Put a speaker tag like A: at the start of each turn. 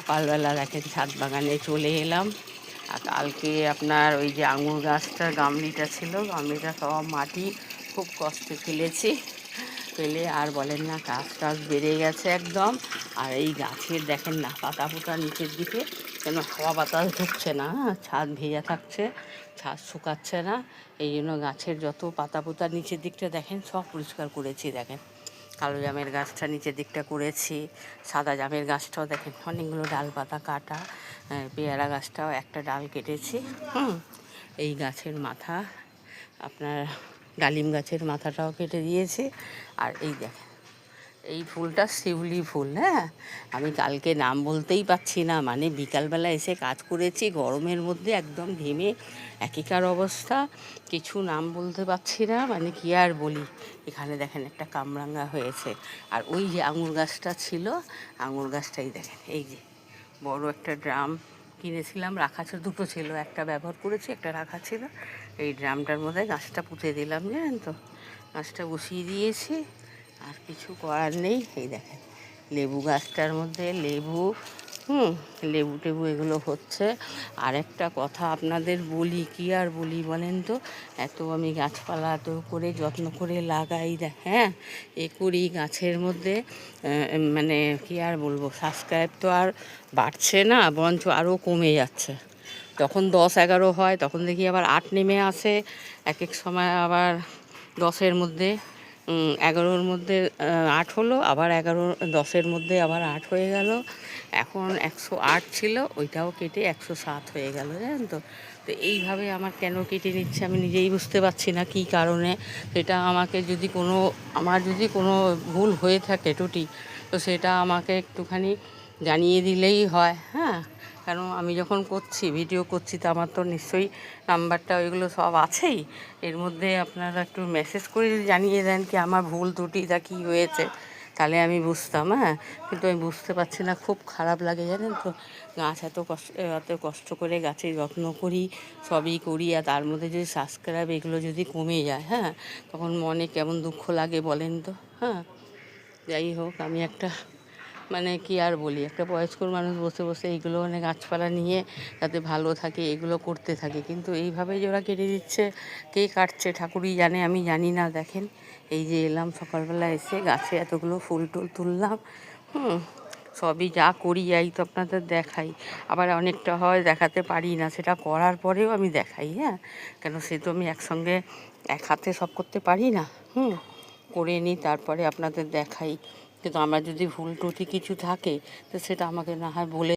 A: সকালবেলা দেখেন ছাদ বাগানে চলে এলাম। আর কালকে আপনার ওই যে আঙুর গাছটার গামলিটা ছিল, গামলিটা সব মাটি খুব কষ্টে ফেলেছি, ফেলে আর বলেন না গাছ টাছ বেড়ে গেছে একদম। আর এই গাছের দেখেন না পাতা পোতা নিচের দিকে কেন হাওয়া বাতাস ঢুকছে না, ছাদ ভেজা থাকছে, ছাদ শুকাচ্ছে না। এই জন্য গাছের যত পাতা পোতা নিচের দিকটা দেখেন সব পরিষ্কার করেছি। দেখেন কালো জামের গাছটা নিচের দিকটা করেছি, সাদা জামের গাছটাও দেখেন অনেকগুলো ডাল পাতা কাটা, পেয়ারা গাছটাও একটা ডাল কেটেছি। এই গাছের মাথা আপনার ডালিম গাছের মাথাটাও কেটে দিয়েছি। আর এই দেখেন এই ফুলটা শিউলি ফুল। হ্যাঁ, আমি কালকে নাম বলতেই পারছি না, মানে বিকালবেলা এসে কাজ করেছি গরমের মধ্যে একদম ঘেমে একেকার অবস্থা, কিছু নাম বলতে পারছি না, মানে কি আর বলি। এখানে দেখেন একটা কামরাঙা হয়েছে। আর ওই যে আঙুর গাছটা ছিল, আঙুর গাছটাই দেখেন এই যে বড় একটা ড্রাম কিনেছিলাম, রাখা ছিল, দুটো ছিল, একটা ব্যবহার করেছি, একটা রাখা ছিল। এই ড্রামটার মধ্যে গাছটা পুঁতে দিলাম, জানেন তো, গাছটা বসিয়ে দিয়েছি। আর কিছু করার নেই। এই দেখেন লেবু গাছটার মধ্যে লেবু, লেবু টেবু এগুলো হচ্ছে। আর একটা কথা আপনাদের বলি, কি আর বলি বলেন তো, এত আমি গাছপালা এত করে যত্ন করে লাগাই, হ্যাঁ, এ করি গাছের মধ্যে, মানে কি আর বলবো, সাবস্ক্রাইব তো আর বাড়ছে না, বরঞ্চ আরও কমে যাচ্ছে। যখন 10-11 হয় তখন দেখি আবার 8 নেমে আসে, এক এক সময় আবার 10-এর মধ্যে 11-র মধ্যে 8 হলো, আবার 10-এর মধ্যে আবার 8 হয়ে গেল। এখন 108 ছিল, ওইটাও কেটে 107 হয়ে গেল, জানেন তো। তো এইভাবে আমার কেন কেটে নিচ্ছে আমি নিজেই বুঝতে পারছি না কী কারণে। সেটা আমাকে যদি আমার যদি কোনো ভুল হয়ে থাকে ত্রুটি, তো সেটা আমাকে একটুখানি জানিয়ে দিলেই হয়। হ্যাঁ, কারণ আমি যখন করছি, ভিডিও করছি, তো আমার তো নিশ্চয়ই নাম্বারটা ওইগুলো সব আছেই, এর মধ্যে আপনারা একটু মেসেজ করে যদি জানিয়ে দেন কি আমার ভুল ত্রুটিটা কী হয়েছে, তাহলে আমি বুঝতাম। হ্যাঁ, কিন্তু আমি বুঝতে পারছি না, খুব খারাপ লাগে জানেন তো। গাছ এত কষ্ট করে গাছের যত্ন করি, সবই করি, আর তার মধ্যে যদি সাবস্ক্রাইব এগুলো যদি কমে যায়, হ্যাঁ, তখন মনে কেমন দুঃখ লাগে বলেন তো। হ্যাঁ, যাই হোক, আমি একটা মানে কি আর বলি, একটা বয়স্ক মানুষ বসে বসে এইগুলো মানে গাছপালা নিয়ে যাতে ভালো থাকে এগুলো করতে থাকে, কিন্তু এইভাবে যে ওরা কেটে দিচ্ছে, কে কাটছে ঠাকুরই জানে, আমি জানি না। দেখেন এই যে এলাম সকালবেলা, এসে গাছে এতগুলো ফুল টুল তুললাম, সবই যা করি যাই তো আপনাদের দেখাই। আবার অনেকটা হয় দেখাতে পারি না, সেটা করার পরেও আমি দেখাই। হ্যাঁ, কেন সে তো আমি একসঙ্গে এক হাতে সব করতে পারি না। করে নিই, তারপরে আপনাদের দেখাই। কিন্তু আমার যদি ভুল ত্রুটি কিছু থাকে তো সেটা আমাকে না হয় বলে